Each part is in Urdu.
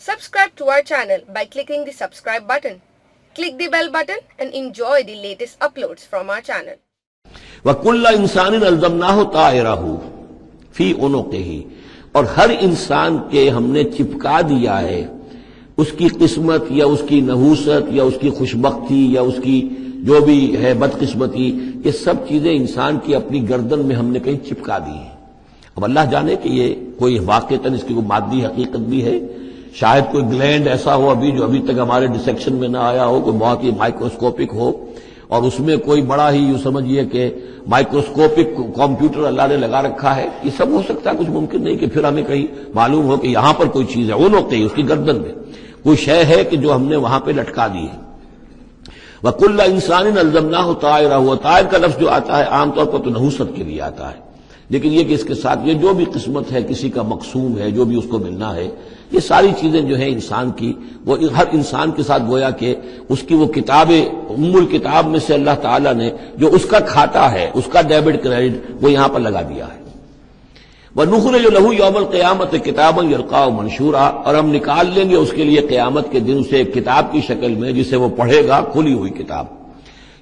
Subscribe to our channel by clicking the subscribe button. Click the bell button and enjoy the latest uploads from our channel. وَكُلَّ إِنسَانٍ أَلْزَمْنَاهُ طَائِرَهُ فِي عُنُقِهِ، اور ہر انسان کے ہم نے چپکا دیا ہے اس کی قسمت یا اس کی نحوست یا اس کی خوشبختی یا اس کی جو بھی ہے بدقسمتی، یہ سب چیزیں انسان کی اپنی گردن میں ہم نے کہیں چپکا دی ہیں۔ اب اللہ جانے کہ یہ کوئی واقعتاً اس کی کوئی مادی حقیقت بھی ہے، شاید کوئی گلینڈ ایسا ہو جو ابھی تک ہمارے ڈسیکشن میں نہ آیا ہو، کوئی بہت ہی مائکروسکوپک ہو، اور اس میں کوئی بڑا ہی یوں سمجھیے کہ مائکروسکوپک کمپیوٹر اللہ نے لگا رکھا ہے۔ یہ سب ہو سکتا ہے، کچھ ممکن نہیں کہ پھر ہمیں کہیں معلوم ہو کہ یہاں پر کوئی چیز ہے، وہ نقطے اس کی گردن میں کوئی شے ہے کہ جو ہم نے وہاں پہ لٹکا دی ہے۔ وَكُلَّ إِنسَانٍ أَلْزَمْنَاهُ طَائِرَهُ، طائر کا لفظ جو آتا ہے عام طور پر تو نحوست کے لیے آتا ہے، لیکن یہ کہ اس کے ساتھ یہ جو بھی قسمت ہے، کسی کا مقسوم ہے، جو بھی اس کو ملنا ہے، یہ ساری چیزیں جو ہیں انسان کی، وہ ہر انسان کے ساتھ گویا کہ اس کی وہ کتاب الکتاب میں سے اللہ تعالیٰ نے جو اس کا کھاتا ہے، اس کا ڈیبٹ کریڈٹ وہ یہاں پر لگا دیا ہے۔ وَنُخْرِجُ لَهُ يَوْمَ الْقِيَامَةِ كِتَابًا يَلْقَاهُ مَنشُورًا، اور ہم نکال لیں گے اس کے لیے قیامت کے دن سے ایک کتاب کی شکل میں جسے وہ پڑھے گا، کھلی ہوئی کتاب۔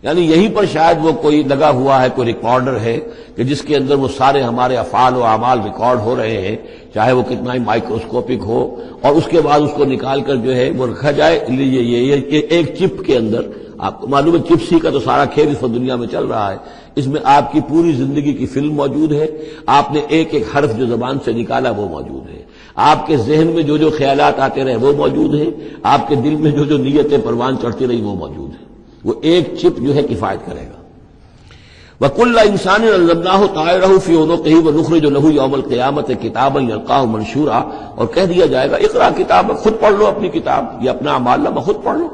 یعنی یہیں پر شاید وہ کوئی لگا ہوا ہے، کوئی ریکارڈر ہے کہ جس کے اندر وہ سارے ہمارے افعال و اعمال ریکارڈ ہو رہے ہیں، چاہے وہ کتنا ہی مائکروسکوپک ہو، اور اس کے بعد اس کو نکال کر جو ہے وہ رکھا جائے یہ ایک چپ کے اندر۔ آپ کو معلوم ہے چپسی کا تو سارا کھیل اس دنیا میں چل رہا ہے، اس میں آپ کی پوری زندگی کی فلم موجود ہے، آپ نے ایک ایک حرف جو زبان سے نکالا وہ موجود ہے، آپ کے ذہن میں جو جو خیالات آتے رہے وہ موجود ہیں، آپ کے دل میں جو جو نیتیں پروان چڑھتی رہی وہ موجود ہیں، وہ ایک چپ جو ہے کفایت کرے گا۔ وَكُلَّ إِنسَانٍ أَلْزَمْنَاهُ طَائِرَهُ فِي عُنُقِهِ وَنُخْرِجُ لَهُ يَوْمَ الْقِيَامَةِ كِتَابًا يَلْقَاهُ مَنشُورًا، اور کہہ دیا جائے گا اقرا کتاب، خود پڑھ لو اپنی کتاب، یہ اپنا اعمال نامہ خود پڑھ لو۔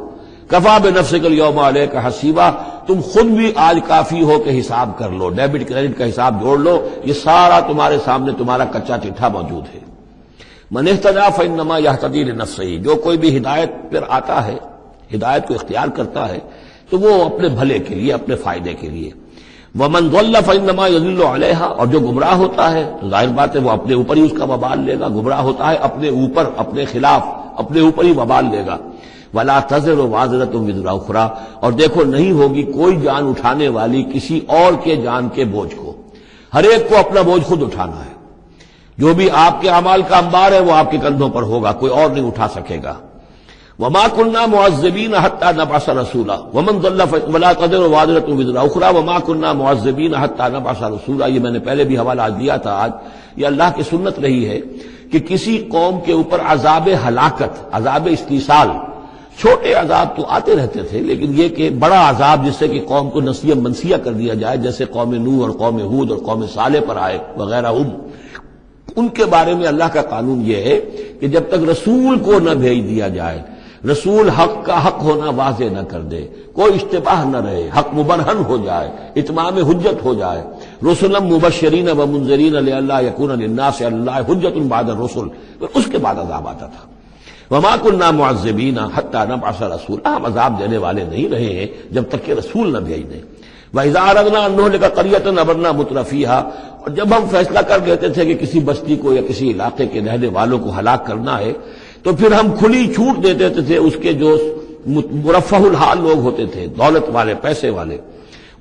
کفا بنفسک اليوم علیک حسیبا، تم خود بھی آج کافی ہو کہ حساب کر لو، ڈیبٹ کریڈٹ کا حساب جوڑ لو، یہ سارا تمہارے سامنے تمہارا کچا چٹھا موجود ہے۔ من اہتدی فانما یہتدی لنفسہ، جو کوئی بھی ہدایت پر آتا ہے، ہدایت کو اختیار کرتا ہے تو وہ اپنے بھلے کے لیے، اپنے فائدے کے لیے۔ ومن ضل فانما یضل علیہا، اور جو گمراہ ہوتا ہے تو ظاہر بات ہے وہ اپنے اوپر ہی اس کا وبال لے گا، گمراہ ہوتا ہے اپنے اوپر، اپنے خلاف، اپنے اوپر ہی وبال لے گا۔ ولا تزر وازرۃ وزر اخری، اور دیکھو نہیں ہوگی کوئی جان اٹھانے والی کسی اور کے جان کے بوجھ کو، ہر ایک کو اپنا بوجھ خود اٹھانا ہے، جو بھی آپ کے اعمال کا انبار ہے وہ آپ کے کندھوں پر ہوگا، کوئی اور نہیں اٹھا سکے گا۔ وما كنا معذبين حتى نبعث رسولا ومن ضل ولا تزر وازرۃ وزر اخری وما كنا معذبين حتى نبعث رسولا، یہ میں نے پہلے بھی حوالہ دیا تھا۔ آج یہ اللہ کی سنت رہی ہے کہ کسی قوم کے اوپر عذاب ہلاکت، عذاب استیصال، چھوٹے عذاب تو آتے رہتے تھے، لیکن یہ کہ بڑا عذاب جس سے کہ قوم کو نسیہ منسیہ کر دیا جائے، جیسے قوم نوح اور قوم ہود اور قوم صالح پر آئے وغیرہ، ان کے بارے میں اللہ کا قانون یہ ہے کہ جب تک رسول کو نہ بھیج دیا جائے، رسول حق کا حق ہونا واضح نہ کر دے، کوئی اشتباہ نہ رہے، حق مبرہن ہو جائے، اتمام حجت ہو جائے، رسلا مبشرین و منذرین لئلا یکون للناس علی اللہ حجت بعد الرسل، اس کے بعد عذاب آتا تھا۔ وما كنا معذبین حتی نبعث رسولا، ہم عذاب دینے والے نہیں رہے ہیں جب تک کہ رسول نہ بھیج دیں۔ وَإِذَا أَرَدْنَا أَن نُهْلِكَ قَرْيَةً أَمَرْنَا مُتْرَفِيهَا، اور جب ہم فیصلہ کر لیتے تھے کہ کسی بستی کو یا کسی علاقے کے رہنے والوں کو ہلاک کرنا ہے تو پھر ہم کھلی چھوٹ دے دیتے تھے اس کے جو مرفہ الحال لوگ ہوتے تھے، دولت والے، پیسے والے،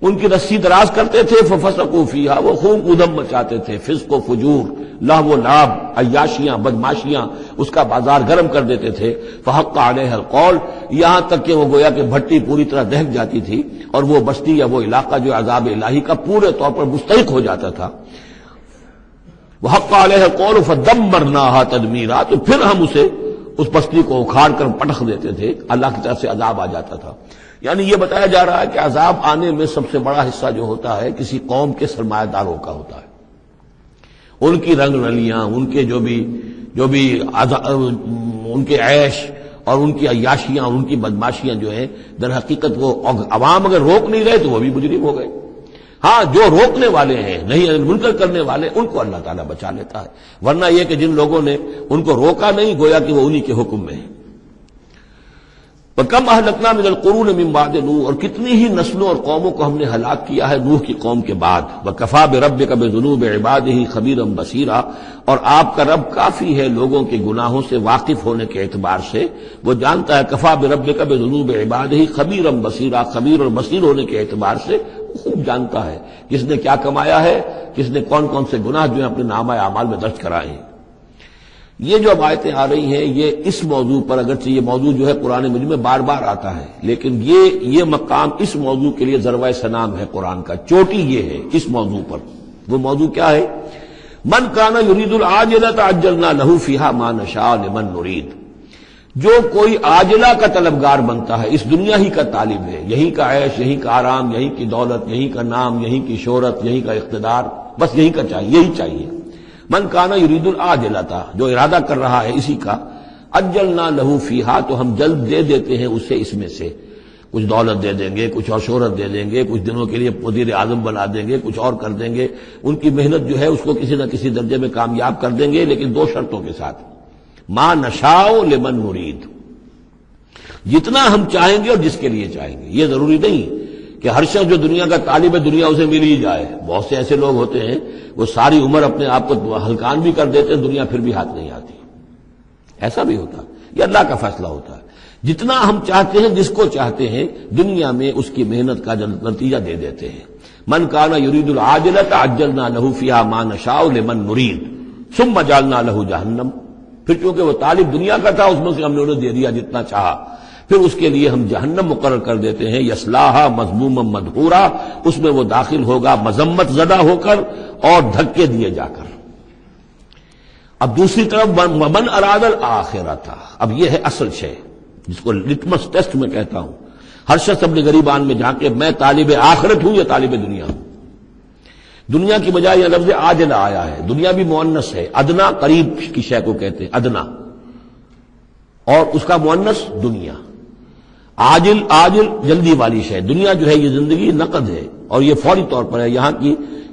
ان کی رسی دراز کرتے تھے، ففسقوا فیہا، وہ خوب ادھم مچاتے تھے، فسق و فجور، لہو و لعب، عیاشیاں، بدماشیاں، اس کا بازار گرم کر دیتے تھے۔ فحق علیہ القول، یہاں تک کہ وہ گویا کہ بھٹی پوری طرح دہک جاتی تھی اور وہ بستی یا وہ علاقہ جو عذاب الہی کا پورے طور پر مستحق ہو جاتا تھا۔ وحق علیہ القول فدمرناہا تدمیرا، تو پھر ہم اسے، اس بستی کو اکھاڑ کر پٹخ دیتے تھے، اللہ کی طرف سے عذاب آ جاتا تھا۔ یعنی یہ بتایا جا رہا ہے کہ عذاب آنے میں سب سے بڑا حصہ جو ہوتا ہے کسی قوم کے سرمایہ داروں کا ہوتا ہے، ان کی رنگ رلیاں، ان کے جو بھی ان کے عیش اور ان کی عیاشیاں اور ان کی بدماشیاں جو ہیں، در حقیقت وہ عوام اگر روک نہیں رہے تو وہ بھی مجرم ہو گئے۔ ہاں جو روکنے والے ہیں، نہیں منکر کرنے والے، ان کو اللہ تعالیٰ بچا لیتا ہے، ورنہ یہ کہ جن لوگوں نے ان کو روکا نہیں، گویا کہ وہ انہی کے حکم میں ہے۔ وَكَمْ أَهْلَكْنَا مِنَ الْقُرُونِ مِنْ بَعْدِ نوح، اور کتنی ہی نسلوں اور قوموں کو ہم نے ہلاک کیا ہے نوح کی قوم کے بعد. وَكَفَى بِرَبِّكَ بِذُنُوبِ عِبَادِهِ خَبِيرًا بَصِيرًا، اور آپ کا رب کافی ہے لوگوں کے گناہوں سے واقف ہونے کے اعتبار سے، وہ جانتا ہے. کفا بربک بذنوب عبادہ خبیرا بصیرا، خبیر اور بصیر ہونے کے اعتبار سے خوب جانتا ہے کس نے کیا کمایا ہے، کس نے کون کون سے گناہ جو ہیں اپنے نامہ اعمال میں درج کرائے ہیں. یہ جو اب آیتیں آ رہی ہیں یہ اس موضوع پر، اگرچہ یہ موضوع جو ہے قرآن مجید میں بار بار آتا ہے، لیکن یہ مقام اس موضوع کے لیے ذروہ سنام ہے قرآن کا، چوٹی یہ ہے اس موضوع پر. وہ موضوع کیا ہے؟ من کان یرید العاجلۃ عجلنا لہ فیہا ما نشاء لمن نرید. جو کوئی عاجلہ کا طلبگار بنتا ہے، اس دنیا ہی کا طالب ہے، یہیں کا عیش، یہیں کا آرام، یہیں کی دولت، یہیں کا نام، یہیں کی شہرت، یہیں کا اقتدار، بس یہی کا چاہیے، یہی چاہیے. من کان یرید العاجلۃ، جو ارادہ کر رہا ہے اسی کا، عجلنا لہ فیہا، تو ہم جلد دے دیتے ہیں اسے اس میں سے. کچھ دولت دے دیں گے، کچھ اور شہرت دے دیں گے، کچھ دنوں کے لیے وزیر اعظم بنا دیں گے، کچھ اور کر دیں گے. ان کی محنت جو ہے اس کو کسی نہ کسی درجے میں کامیاب کر دیں گے، لیکن دو شرطوں کے ساتھ. ما نشاء لمن نرید، جتنا ہم چاہیں گے اور جس کے لیے چاہیں گے. یہ ضروری نہیں کہ ہر شخص جو دنیا کا طالب ہے دنیا اسے مل ہی جائے. بہت سے ایسے لوگ ہوتے ہیں وہ ساری عمر اپنے آپ کو ہلکان بھی کر دیتے ہیں، دنیا پھر بھی ہاتھ نہیں آتی. ایسا بھی ہوتا، یہ اللہ کا فیصلہ ہوتا ہے. جتنا ہم چاہتے ہیں، جس کو چاہتے ہیں، دنیا میں اس کی محنت کا نتیجہ دے دیتے ہیں. من کان یرید العاجلۃ عجلنا لہ فیہا ما نشاء لمن نرید ثم جعلنا لہ جہنم. پھر چونکہ وہ طالب دنیا کا تھا، اس میں سے ہم نے انہیں دے دیا جتنا چاہا، پھر اس کے لیے ہم جہنم مقرر کر دیتے ہیں. یصلاھا مذموما مدحورا، اس میں وہ داخل ہوگا مذمت زدہ ہو کر اور دھکے دیے جا کر. اب دوسری طرف ومن اراد الآخرۃ، اب یہ ہے اصل شے جس کو لٹمس ٹیسٹ میں کہتا ہوں. ہر شخص اپنے گریبان میں جا کے میں طالب آخرت ہوں یا طالب دنیا ہوں. دنیا کی بجائے یہ لفظ عاجلہ آیا ہے. دنیا بھی مؤنث ہے، ادنا قریب کی شے کو کہتے ہیں ادنا، اور اس کا مؤنث دنیا. عاجل جلدی والی شے. دنیا جو ہے یہ زندگی نقد ہے اور یہ فوری طور پر ہے. یہاں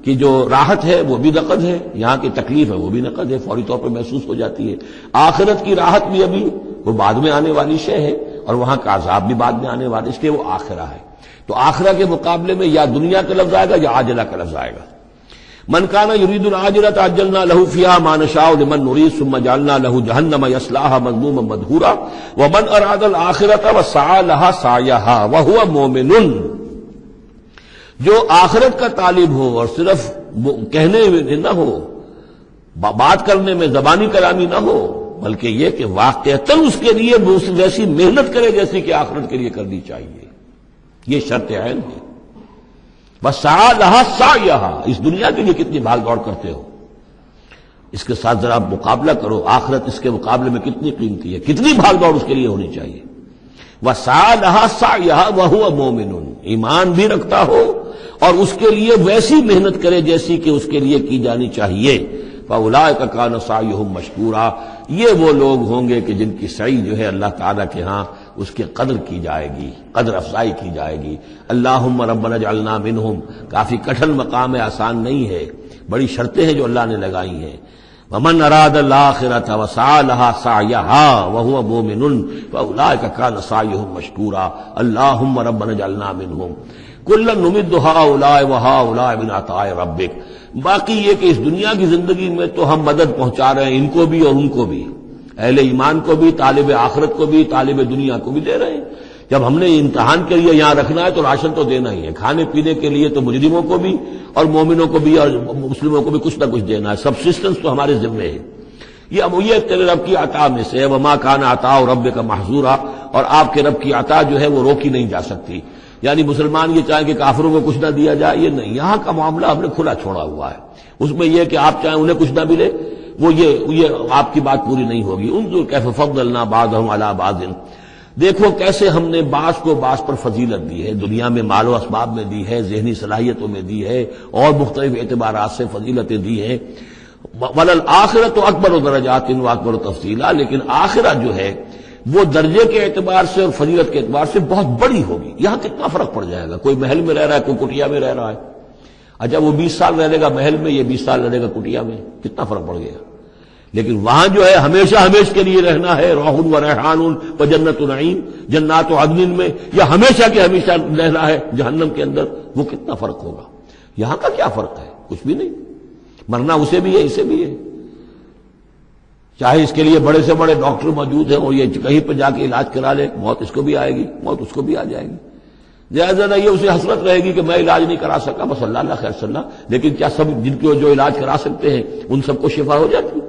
کی جو راحت ہے وہ بھی نقد ہے، یہاں کی تکلیف ہے وہ بھی نقد ہے، فوری طور پر محسوس ہو جاتی ہے. آخرت کی راحت بھی ابھی وہ بعد میں آنے والی شے ہے، اور وہاں کا عذاب بھی بعد میں آنے والا، اس لیے وہ آخرہ ہے. تو آخرہ کے مقابلے میں یا دنیا کا لفظ آئے گا یا عاجلہ کا لفظ آئے گا. من کان یرید العاجلۃ عجلنا لہ فیہا ما نشاء لمن نرید ثم جعلنا لہ جہنم یصلاھا مذموما مدحورا ومن اراد الآخرۃ وسعی لہا سعیہا وہو مؤمن. جو آخرت کا طالب ہو اور صرف کہنے میں نہ ہو، بات کرنے میں زبانی کلامی نہ ہو، بلکہ یہ کہ واقعتاً اس کے لیے ویسی محنت کرے جیسی کہ آخرت کے لیے کرنی چاہیے. یہ شرط عین ہے. وسعی لہا سعیہا، اس دنیا کے لیے کتنی بھاگ دوڑ کرتے ہو، اس کے ساتھ ذرا مقابلہ کرو. آخرت اس کے مقابلے میں کتنی قیمتی ہے، کتنی بھاگ دوڑ اس کے لیے ہونی چاہیے. وسعی لہا سعیہا وہو مؤمن، ایمان بھی رکھتا ہو اور اس کے لیے ویسی محنت کرے جیسی کہ اس کے لیے کی جانی چاہیے. فاولئک کان سعیہم مشکورا، یہ وہ لوگ ہوں گے کہ جن کی سعی جو ہے اللہ تعالیٰ کے ہاں اس کی قدر کی جائے گی، قدر افزائی کی جائے گی. اللہم ربنا اجعلنا منہم، کافی کٹھن مقام ہے، آسان نہیں ہے، بڑی شرطیں ہیں جو اللہ نے لگائی ہیں. ومن اراد الآخرۃ وسعی لہا سعیہا وہو مؤمن فاولئک کان سعیہم مشکورا. اللہم ربنا اجعلنا منہم کلا نمد ہؤلاء وہؤلاء من عطاء ربک. باقی یہ کہ اس دنیا کی زندگی میں تو ہم مدد پہنچا رہے ہیں ان کو بھی اور ان کو بھی، اہل ایمان کو بھی، طالب آخرت کو بھی، طالب دنیا کو بھی دے رہے ہیں. جب ہم نے امتحان کے لیے یہاں رکھنا ہے تو راشن تو دینا ہی ہے، کھانے پینے کے لیے تو مجرموں کو بھی اور مومنوں کو بھی اور مسلموں کو بھی کچھ نہ کچھ دینا ہے. سبسسٹنس تو ہمارے ذمے ہے. یہ تیرے رب کی عطا میں سے ہے. وما کان عطاء ربک محظورا، اور آپ کے رب کی عطا جو ہے وہ روکی نہیں جا سکتی. یعنی مسلمان یہ چاہیں کہ کافروں کو کچھ نہ دیا جائے، یہ نہیں. یہاں کا معاملہ ہم نے کھلا چھوڑا ہوا ہے. اس میں یہ کہ آپ چاہیں انہیں کچھ نہ ملے، وہ یہ آپ کی بات پوری نہیں ہوگی. انظر کیف فضلنا بعضهم علی بعض، دیکھو کیسے ہم نے بعض کو بعض پر فضیلت دی ہے. دنیا میں مال و اسباب میں دی ہے، ذہنی صلاحیتوں میں دی ہے، اور مختلف اعتبارات سے فضیلتیں دی ہیں. وللآخرۃ اکبر درجات واکبر تفضیلا، لیکن آخرت جو ہے وہ درجے کے اعتبار سے اور فضیلت کے اعتبار سے بہت بڑی ہوگی. یہاں کتنا فرق پڑ جائے گا. کوئی محل میں رہ رہا ہے، کوئی کٹیا میں رہ رہا ہے. اچھا وہ 20 سال رہے گا محل میں، یہ 20 سال رہے گا کٹیا میں، کتنا فرق پڑ گیا. لیکن وہاں جو ہے ہمیشہ ہمیشہ کے لیے رہنا ہے، روح و ریحان و جنت نعیم، جنات و عدن میں، یا ہمیشہ کے ہمیشہ رہنا ہے جہنم کے اندر، وہ کتنا فرق ہوگا؟ یہاں کا کیا فرق ہے؟ کچھ بھی نہیں، مرنا اسے بھی ہے اسے بھی ہے، چاہے اس کے لیے بڑے سے بڑے ڈاکٹر موجود ہیں اور یہ کہیں پہ جا کے علاج کرا لے، موت اس کو بھی آئے گی، موت اس کو بھی آ جائے گی۔ زیادہ یہ اسے حسرت رہے گی کہ میں علاج نہیں کرا سکا، بس اللہ خیر صلی اللہ، لیکن کیا سب جن کو جو علاج کرا سکتے ہیں ان سب کو شفا ہو جاتی؟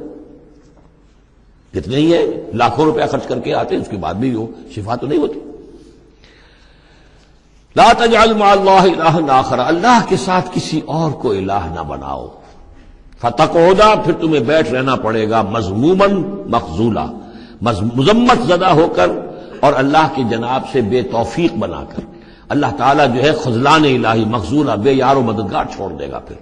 کتنے ہی ہیں لاکھوں روپیہ خرچ کر کے آتے ہیں، اس کے بعد بھی وہ شفا تو نہیں ہوتی۔ لا تجعل مع اللہ الہا آخر، اللہ کے ساتھ کسی اور کو الہ نہ بناؤ، فتقعدا، پھر تمہیں بیٹھ رہنا پڑے گا مذموما مخذولا، مذمت زدہ ہو کر اور اللہ کی جناب سے بے توفیق بنا کر۔ اللہ تعالیٰ جو ہے خذلان الہی، مخذولا، بے یار و مددگار چھوڑ دے گا پھر۔